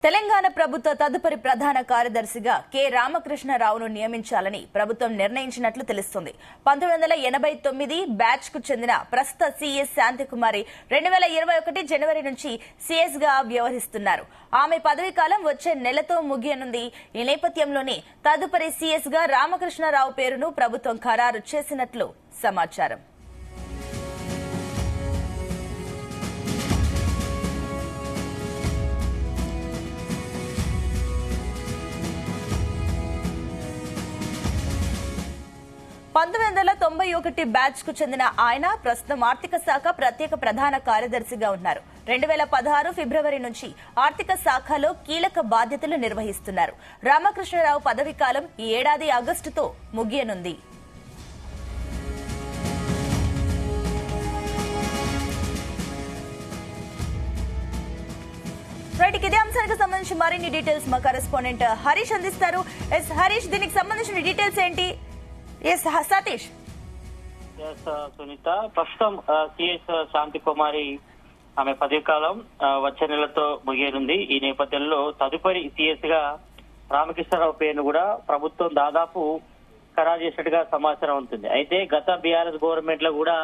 తెలంగాణ ప్రభుత్వ తదుపరి ప్రధాన కార్యదర్శిగా కె రామకృష్ణరావును నియమించాలని ప్రభుత్వం నిర్ణయించినట్లు తెలుస్తుంది. 1989 బ్యాచ్ కు చెందిన ప్రస్తుత సీఎస్ శాంతికుమారి 2021 జనవరి నుంచి సీఎస్ గా వ్యవహరిస్తున్నారు. ఆమె పదవీకాలం వచ్చే నెలతో ముగియనుంది. ఈ నేపథ్యంలోనే తదుపరి సీఎస్ గా రామకృష్ణరావు పేరును ప్రభుత్వం ఖరారు చేసినట్లు సమాచారం. బ్యాచ్ కు చెందిన ఆయన ప్రస్తుతం ఆర్థిక శాఖ ప్రత్యేక ప్రధాన కార్యదర్శిగా ఉన్నారు. 2016 ఫిబ్రవరి నుంచి ఆర్థిక శాఖలో కీలక బాధ్యతలు నిర్వహిస్తున్నారు. రామకృష్ణరావు పదవీకాలం ఈ ఏడాది ఆగస్టుతో ముగియనుంది. ఇదే అంశానికి సంబంధించి మరిన్ని డీటెయిల్స్ మా కరెస్పాండెంట్ హరీష్ అందిస్తారు. హరీష్, దీనికి సంబంధించిన డీటెయిల్స్ ఏంటి? సతీష్. సునీత, ప్రస్తుతం సిఎస్ శాంతికుమారి ఆమె పదవీకాలం వచ్చే నెలతో ముగియనుంది. ఈ నేపథ్యంలో తదుపరి సిఎస్ గా రామకృష్ణరావు పేరును కూడా ప్రభుత్వం దాదాపు ఖరారు చేసినట్టుగా సమాచారం ఉంటుంది. అయితే గత బీఆర్ఎస్ గవర్నమెంట్ లో కూడా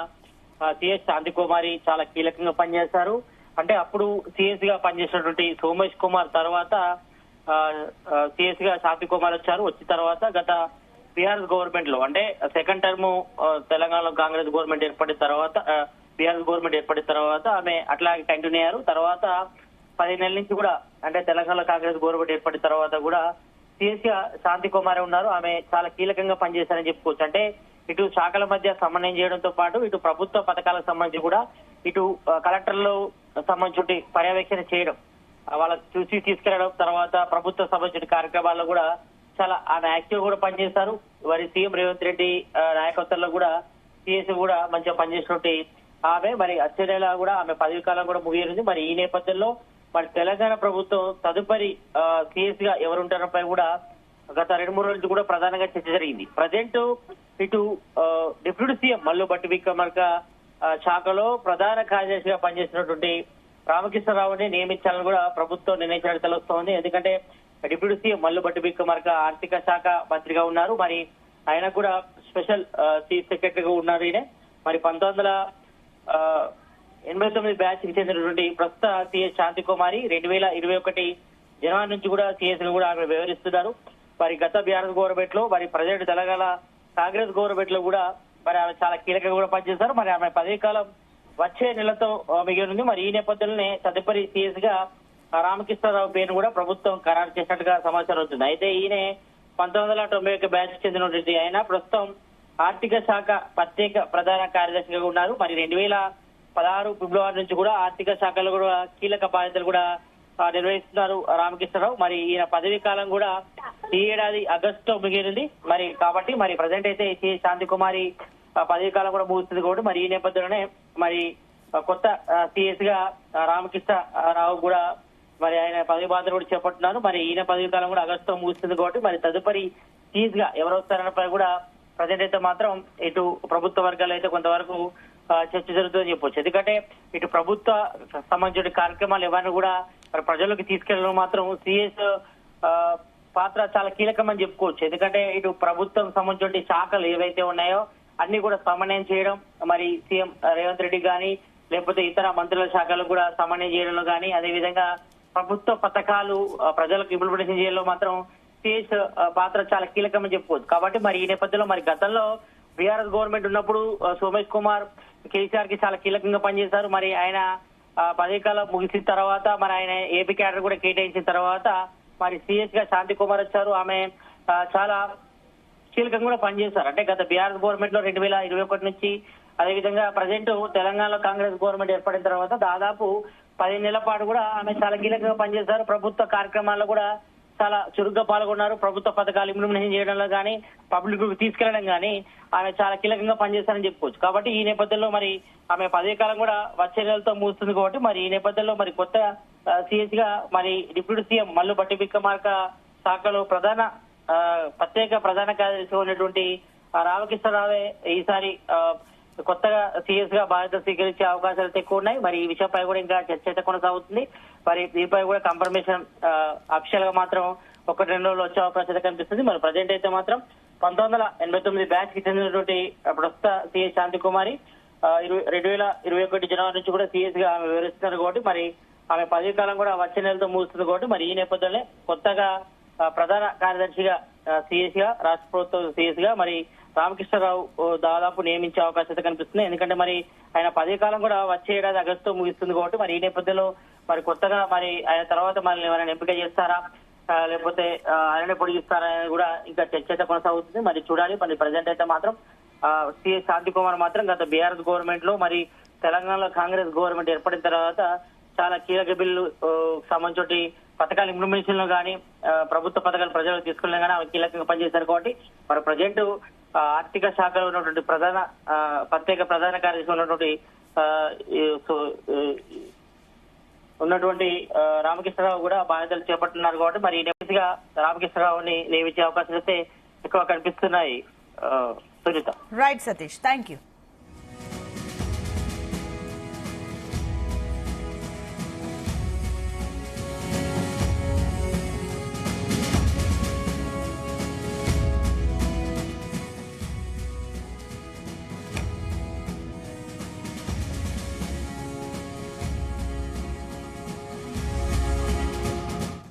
సిఎస్ శాంతికుమారి చాలా కీలకంగా పనిచేశారు. అంటే అప్పుడు సిఎస్ గా పనిచేసినటువంటి సోమేష్ కుమార్ తర్వాత సిఎస్ గా శాంతికుమార్ వచ్చారు. వచ్చిన తర్వాత గత బీఆర్ఎస్ గవర్నమెంట్ లో అంటే సెకండ్ టర్మ్ తెలంగాణలో కాంగ్రెస్ గవర్నమెంట్ ఏర్పడిన తర్వాత బీఆర్ఎస్ గవర్నమెంట్ ఏర్పడిన తర్వాత ఆమె అట్లాగే కంటిన్యూ అయ్యారు. తర్వాత 10 నెలల నుంచి కూడా అంటే తెలంగాణలో కాంగ్రెస్ గవర్నమెంట్ ఏర్పడిన తర్వాత కూడా సిఎస్ గా శాంతికుమారి ఉన్నారు. ఆమె చాలా కీలకంగా పనిచేశారని చెప్పుకోవచ్చు. అంటే ఇటు శాఖల మధ్య సమన్వయం చేయడంతో పాటు ఇటు ప్రభుత్వ పథకాలకు సంబంధించి కూడా ఇటు కలెక్టర్లు సంబంధించి పర్యవేక్షణ చేయడం, వాళ్ళ చూసి తీసుకెళ్లడం, తర్వాత ప్రభుత్వ సంబంధించిన కార్యక్రమాల్లో కూడా చాలా ఆమె యాక్టివ్ కూడా పనిచేశారు. మరి సీఎం రేవంత్ రెడ్డి నాయకత్వంలో కూడా సిఎస్ కూడా మంచిగా పనిచేసినట్టు ఆమె మరి వచ్చే నెల కూడా ఆమె పదవీకాలం కూడా ముగియనుంది. మరి ఈ నేపథ్యంలో మరి తెలంగాణ ప్రభుత్వం తదుపరి సిఎస్ గా ఎవరుంటారపై కూడా గత 2-3 రోజులు కూడా ప్రధానంగా చర్చ జరిగింది. ప్రజెంట్ ఇటు డిప్యూటీ సీఎం మల్లు భట్టి విక్రమార్క శాఖలో ప్రధాన కార్యదర్శిగా పనిచేసినటువంటి రామకృష్ణరావుని నియమించాలని కూడా ప్రభుత్వం నిర్ణయించినట్టు తెలుస్తోంది. ఎందుకంటే డిప్యూటీ సీఎం మల్లు భట్టి విక్రమార్క ఆర్థిక శాఖ మంత్రిగా ఉన్నారు. మరి ఆయన కూడా స్పెషల్ చీఫ్ సెక్రటరీగా ఉన్నారు. ఈయన మరి 1989 బ్యాచ్ కి చెందినటువంటి ప్రస్తుత సిఎస్ శాంతికుమారి 2021 జనవరి నుంచి కూడా సిఎస్ ను కూడా ఆమె వ్యవహరిస్తున్నారు. మరి గత బీఆర్ఎస్ గవర్నమెంట్ లో మరి ప్రజెంట్ తెలంగాణ కాంగ్రెస్ గవర్నమెంట్ లో కూడా మరి ఆమె చాలా కీలకంగా కూడా పనిచేశారు. మరి ఆమె పదవీకాలం వచ్చే నెలతో మిగిలింది. మరి ఈ నేపథ్యంలోనే తదుపరి సిఎస్ గా రామకృష్ణరావు పేరును కూడా ప్రభుత్వం ఖరారు చేసినట్టుగా సమాచారం అవుతుంది. అయితే ఈయన 1991 బ్యాచ్ చెందినటువంటి ఆయన ప్రస్తుతం ఆర్థిక శాఖ ప్రత్యేక ప్రధాన కార్యదర్శిగా ఉన్నారు. మరి 2016 ఫిబ్రవరి నుంచి కూడా ఆర్థిక శాఖలో కూడా కీలక బాధ్యతలు కూడా నిర్వహిస్తున్నారు రామకృష్ణరావు. మరి ఈయన పదవీ కాలం కూడా ఈ ఏడాది ఆగస్టుతో ముగిలింది. మరి కాబట్టి మరి ప్రజెంట్ అయితే శాంతికుమారి పదవీ కాలం కూడా ముగుస్తుంది కాబట్టి మరి ఈ నేపథ్యంలోనే మరి కొత్త సిఎస్ గా రామకృష్ణరావు కూడా మరి ఆయన పదవి బాధ్యతలు కూడా చేపడుతున్నారు. మరి ఈయన పదవీ కాలం కూడా ఆగస్టుతో ముగుస్తుంది కాబట్టి మరి తదుపరి సిఎస్ గా ఎవరు వస్తారన్నపై కూడా ప్రజెంట్ అయితే మాత్రం ఇటు ప్రభుత్వ వర్గాలు అయితే కొంతవరకు చర్చ జరుగుతుందని చెప్పొచ్చు. ఎందుకంటే ఇటు ప్రభుత్వ సంబంధించిన కార్యక్రమాలు ఎవరిని కూడా ప్రజల్లోకి తీసుకెళ్లడం మాత్రం సిఎస్ పాత్ర చాలా కీలకమని చెప్పుకోవచ్చు. ఎందుకంటే ఇటు ప్రభుత్వం సంబంధించిన శాఖలు ఏవైతే ఉన్నాయో అన్ని కూడా సమన్వయం చేయడం, మరి సీఎం రేవంత్ రెడ్డి గాని లేకపోతే ఇతర మంత్రుల శాఖలు కూడా సమన్వయం చేయడంలో గానీ, అదేవిధంగా ప్రభుత్వ పథకాలు ప్రజలకు ఇంప్లిమెంటేషన్ చేయడంలో మాత్రం సిఎస్ పాత్ర చాలా కీలకమని చెప్పుకోవచ్చు. కాబట్టి మరి ఈ నేపథ్యంలో మరి గతంలో బీఆర్ఎస్ గవర్నమెంట్ ఉన్నప్పుడు సోమేష్ కుమార్ కేసీఆర్ కి చాలా కీలకంగా పనిచేశారు. మరి ఆయన పదవీకాలం ముగిసిన తర్వాత మరి ఆయన ఏపీ క్యాడర్ కూడా కేటాయించిన తర్వాత మరి సిఎస్ గా శాంతికుమార్ వచ్చారు. ఆమె చాలా కీలకంగా కూడా పనిచేశారు. అంటే గత బీఆర్ఎస్ గవర్నమెంట్ లో 2021 నుంచి అదేవిధంగా ప్రజెంట్ తెలంగాణలో కాంగ్రెస్ గవర్నమెంట్ ఏర్పడిన తర్వాత దాదాపు 10 నెలల పాటు కూడా ఆమె చాలా కీలకంగా పనిచేశారు. ప్రభుత్వ కార్యక్రమాల్లో కూడా చాలా చురుగ్గా పాల్గొన్నారు. ప్రభుత్వ పథకాలు ఇంప్లిమెంటేషన్ చేయడంలో కానీ పబ్లిక్ తీసుకెళ్లడం కానీ ఆమె చాలా కీలకంగా పనిచేస్తారని చెప్పుకోవచ్చు. కాబట్టి ఈ నేపథ్యంలో మరి ఆమె పదవీకాలం కూడా వచ్చే నెలతో ముగుస్తుంది కాబట్టి మరి ఈ నేపథ్యంలో మరి కొత్త సిఎస్ గా మరి డిప్యూటీ సీఎం మల్లు భట్టి విక్రమార్క శాఖలో ప్రత్యేక ప్రధాన కార్యదర్శి ఉన్నటువంటి రామకృష్ణరావే ఈసారి కొత్తగా సీఎస్ గా బాధ్యత స్వీకరించే అవకాశాలు అయితే ఎక్కువ ఉన్నాయి. మరి ఈ విషయంపై కూడా ఇంకా చర్చ అయితే కొనసాగుతుంది. మరి దీనిపై కూడా కన్ఫర్మేషన్ అఫీషియల్ గా మాత్రం 1-2 రోజులు వచ్చే అవకాశం అయితే కనిపిస్తుంది. మరి ప్రజెంట్ అయితే మాత్రం 1989 బ్యాచ్ కి చెందినటువంటి ప్రస్తుత సిఎస్ శాంతి కుమారి 2021 జనవరి నుంచి కూడా సిఎస్ గా ఆమె వివరిస్తున్నారు కాబట్టి మరి ఆమె పదవీ కాలం కూడా వచ్చే నెలతో ముగుస్తుంది కాబట్టి మరి ఈ నేపథ్యంలో కొత్తగా ప్రధాన కార్యదర్శిగా సిఎస్ గా రాష్ట్ర ప్రభుత్వం సిఎస్ గా మరి రామకృష్ణరావు దాదాపు నియమించే అవకాశం అయితే కనిపిస్తుంది. ఎందుకంటే మరి ఆయన పదవీ కాలం కూడా వచ్చే ఏడాది ఆగస్టుతో ముగిస్తుంది కాబట్టి మరి ఈ నేపథ్యంలో మరి కొత్తగా మరి ఆయన తర్వాత మరి ఎవరైనా ఎంపిక చేస్తారా లేకపోతే ఆయననే పొడిగిస్తారా అనేది కూడా ఇంకా చర్చ అయితే కొనసాగుతుంది. మరి చూడాలి. మరి ప్రజెంట్ అయితే మాత్రం సిఎస్ శాంతి కుమార్ మాత్రం గత బీఆర్ఎస్ గవర్నమెంట్ లో మరి తెలంగాణలో కాంగ్రెస్ గవర్నమెంట్ ఏర్పడిన తర్వాత చాలా కీలక బిల్లు సంబంధించి పథకాల ఇంప్లిమెంటేషన్ లో కానీ ప్రభుత్వ పథకాలు ప్రజలకు తీసుకునే కానీ ఆమె కీలకంగా పనిచేశారు కాబట్టి మరి ప్రజెంట్ ఆర్థిక శాఖలో ఉన్నటువంటి ప్రత్యేక ప్రధాన కార్యదర్శి ఉన్నటువంటి రామకృష్ణరావు కూడా బాధ్యతలు చేపట్టున్నారు కాబట్టి మరి నెమ్మదిగా రామకృష్ణరావుని నియమించే అవకాశాలు అయితే ఎక్కువ కనిపిస్తున్నాయి. Sunita. Right Satish, thank you.